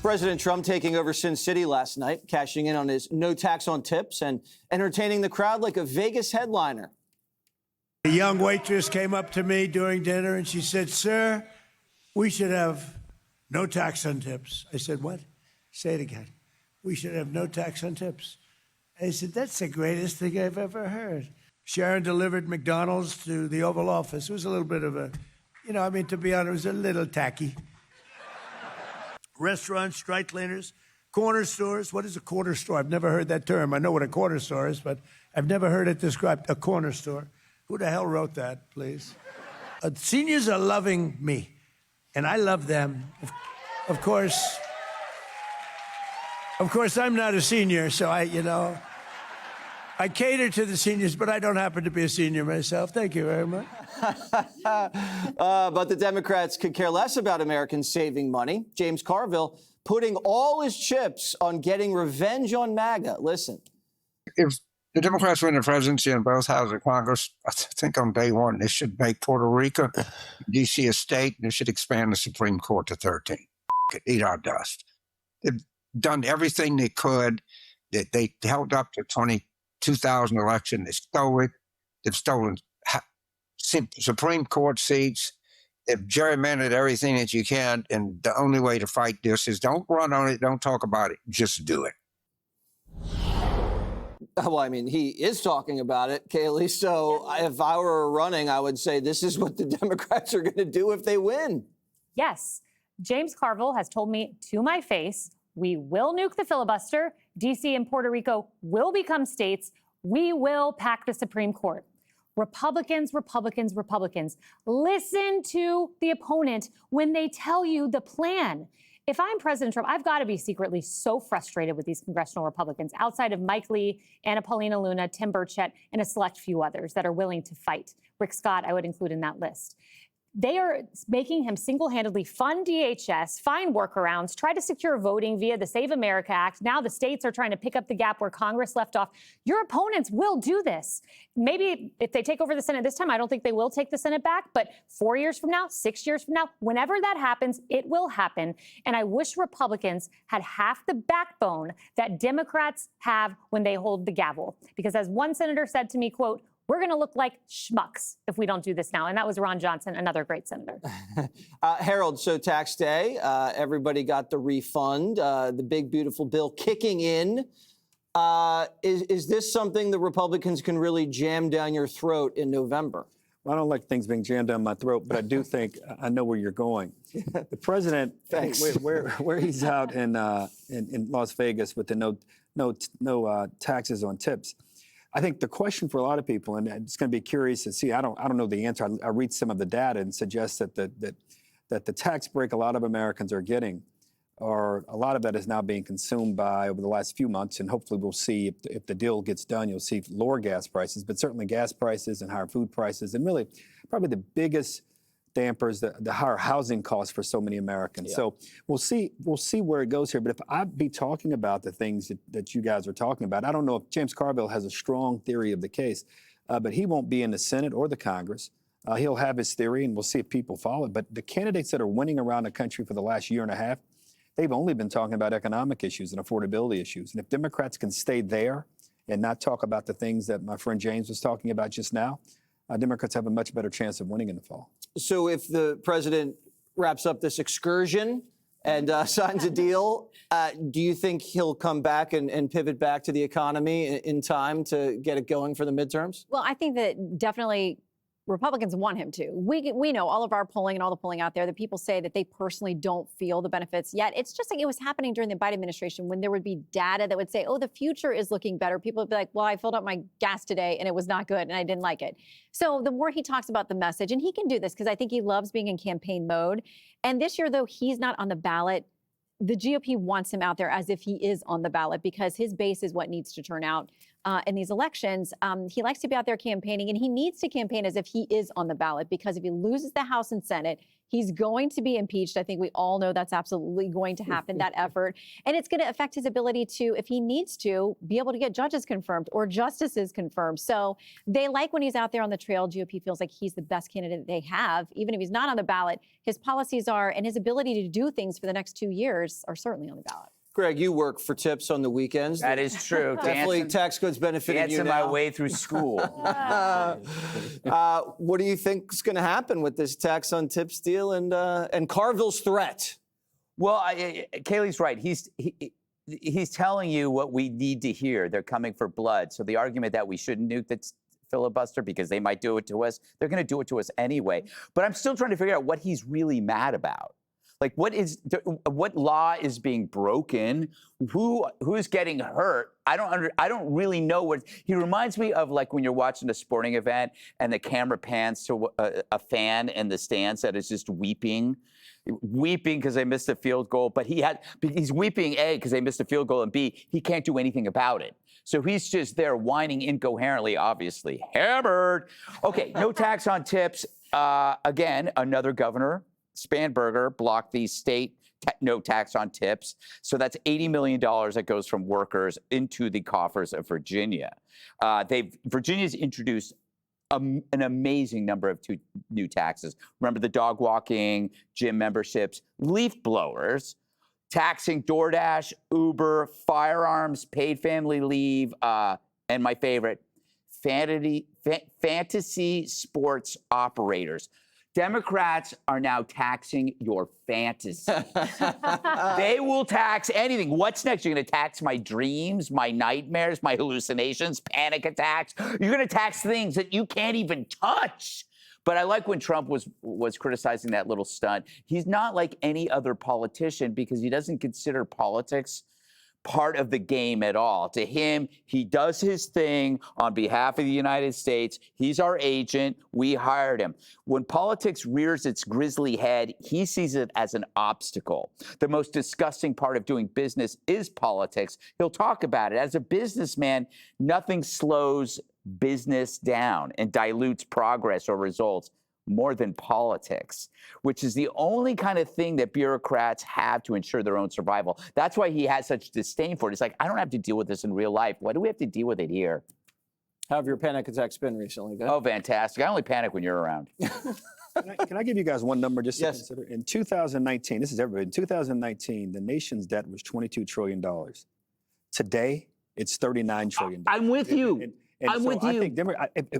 President Trump taking over Sin City last night, cashing in on his no tax on tips and entertaining the crowd like a Vegas headliner. A young waitress came up to me during dinner and she said, "Sir, we should have no tax on tips." I said, "What?" Say it again. "We should have no tax on tips." I said, "That's the greatest thing I've ever heard." Sharon delivered McDonald's to the Oval Office. It was a little bit of a, to be honest, it was a little tacky. Restaurants, dry cleaners, corner stores. What is a corner store? I've never heard that term. I know what a corner store is, but I've never heard it described, a corner store. Who the hell wrote that, please? Seniors are loving me, and I love them. Of course, I'm not a senior, so I cater to the seniors, but I don't happen to be a senior myself. Thank you very much. But the Democrats could care less about Americans saving money. James Carville putting all his chips on getting revenge on MAGA. Listen. If the Democrats win the presidency in both houses of Congress, I think on day one, they should make Puerto Rico, D.C. a state, and they should expand the Supreme Court to 13. Eat our dust. They've done everything they could. They held up the 2000 election. They stole it. They've stolen Supreme Court seats. They've gerrymandered everything that you can. And the only way to fight this is don't run on it. Don't talk about it. Just do it. Well, I mean, he is talking about it, Kaylee. So if I were running, I would say this is what the Democrats are going to do if they win. Yes. James Carville has told me to my face, we will nuke the filibuster. D.C. and Puerto Rico will become states. We will pack the Supreme Court. Republicans, listen to the opponent when they tell you the plan. If I'm President Trump, I've got to be secretly so frustrated with these congressional Republicans outside of Mike Lee, Anna Paulina Luna, Tim Burchett, and a select few others that are willing to fight. Rick Scott, I would include in that list. They are making him single-handedly fund DHS, find workarounds, try to secure voting via the Save America Act. Now the states are trying to pick up the gap where Congress left off. Your opponents will do this. Maybe if they take over the Senate this time, I don't think they will take the Senate back, but 4 years from now, 6 years from now, whenever that happens, it will happen. And I wish Republicans had half the backbone that Democrats have when they hold the gavel. Because as one senator said to me, quote, "We're going to look like schmucks if we don't do this now." And that was Ron Johnson, another great senator. Harold, so tax day, everybody got the refund, the big, beautiful bill kicking in. Is this something the Republicans can really jam down your throat in November? Well, I don't like things being jammed down my throat, but I do think I know where you're going. The president, where he's out in Las Vegas with the no taxes on tips. I think the question for a lot of people, and it's going to be curious to see. I don't know the answer. I read some of the data and suggest that the tax break a lot of Americans are getting, or a lot of that is now being consumed by over the last few months, and hopefully we'll see if the deal gets done. You'll see lower gas prices, but certainly gas prices and higher food prices, and really probably the biggest dampers the higher housing costs for so many Americans. Yeah. So we'll see where it goes here. But if I'd be talking about the things that you guys are talking about, I don't know if James Carville has a strong theory of the case, but he won't be in the Senate or the Congress. He'll have his theory, and we'll see if people follow it. But the candidates that are winning around the country for the last year and a half, they've only been talking about economic issues and affordability issues. And if Democrats can stay there and not talk about the things that my friend James was talking about just now, Democrats have a much better chance of winning in the fall. So if the president wraps up this excursion and signs a deal, do you think he'll come back and pivot back to the economy in time to get it going for the midterms? Well, I think that definitely Republicans want him to. We know all of our polling and all the polling out there that people say that they personally don't feel the benefits yet. It's just like it was happening during the Biden administration when there would be data that would say, oh, the future is looking better. People would be like, well, I filled up my gas today and it was not good and I didn't like it. So the more he talks about the message, and he can do this because I think he loves being in campaign mode. And this year, though, he's not on the ballot. The GOP wants him out there as if he is on the ballot because his base is what needs to turn out in these elections. He likes to be out there campaigning, and he needs to campaign as if he is on the ballot because if he loses the House and Senate, He's going to be impeached. I think we all know that's absolutely going to happen, that effort. And it's going to affect his ability to, if he needs to, be able to get judges confirmed or justices confirmed. So they like when he's out there on the trail. GOP feels like he's the best candidate they have. Even if he's not on the ballot, his policies are, and his ability to do things for the next 2 years are certainly on the ballot. Greg, you work for tips on the weekends. That is true. Definitely tax codes benefiting you dancing now. my way through school. What do you think is going to happen with this tax on tips deal and Carville's threat? Well, Kayleigh's right. He's telling you what we need to hear. They're coming for blood. So the argument that we shouldn't nuke the filibuster because they might do it to us, they're going to do it to us anyway. But I'm still trying to figure out what he's really mad about. Like, what law is being broken? Who's getting hurt? I don't really know what. He reminds me of, like, when you're watching a sporting event and the camera pans to a fan in the stands that is just weeping because they missed a field goal. But he's weeping, A, because they missed a field goal, and B, he can't do anything about it. So he's just there whining incoherently, obviously. Hammered. Okay, no tax on tips. Again, another governor, Spanberger, blocked the state no tax on tips. So that's $80 million that goes from workers into the coffers of Virginia. Virginia's introduced an amazing number of new taxes. Remember the dog walking, gym memberships, leaf blowers, taxing DoorDash, Uber, firearms, paid family leave, and my favorite, fantasy sports operators. Democrats are now taxing your fantasy. They will tax anything. What's next? You're going to tax my dreams, my nightmares, my hallucinations, panic attacks. You're going to tax things that you can't even touch. But I like when Trump was criticizing that little stunt. He's not like any other politician because he doesn't consider politics part of the game at all. To him, he does his thing on behalf of the United States. He's our agent. We hired him. When politics rears its grisly head, he sees it as an obstacle. The most disgusting part of doing business is politics. He'll talk about it. As a businessman, nothing slows business down and dilutes progress or results more than politics, which is the only kind of thing that bureaucrats have to ensure their own survival. That's why he has such disdain for it. It's like, I don't have to deal with this in real life. Why do we have to deal with it here? How have your panic attacks been recently, guys? Oh, fantastic. I only panic when you're around. Can I give you guys one number just to consider? In 2019, this is everybody, in 2019, the nation's debt was $22 trillion. Today, it's $39 trillion. I'm with you. And so I think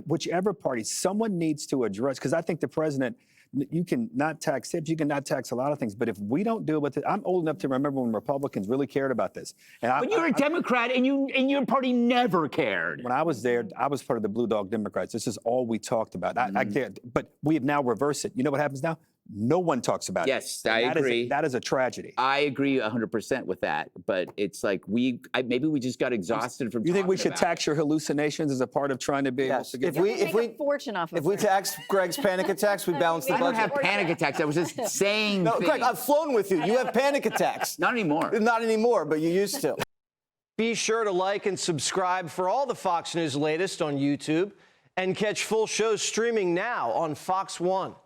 whichever party, someone needs to address, because I think the president, you can not tax tips, you can not tax a lot of things, but if we don't deal with it, I'm old enough to remember when Republicans really cared about this. But you're a Democrat and your party never cared. When I was there, I was part of the Blue Dog Democrats. This is all we talked about. But we have now reversed it. You know what happens now? No one talks about it. Yes, I agree. That is a tragedy. I agree 100% with that. But it's like maybe we just got exhausted from. You think we should about tax your hallucinations as a part of trying to be able to get? If we fortune off of if we tax Greg's panic attacks, we balance the I budget. don't have panic attacks. I was just saying. No, things. Greg, I've flown with you. You have panic attacks. Not anymore. Not anymore, but you used to. Be sure to like and subscribe for all the Fox News latest on YouTube and catch full shows streaming now on Fox One.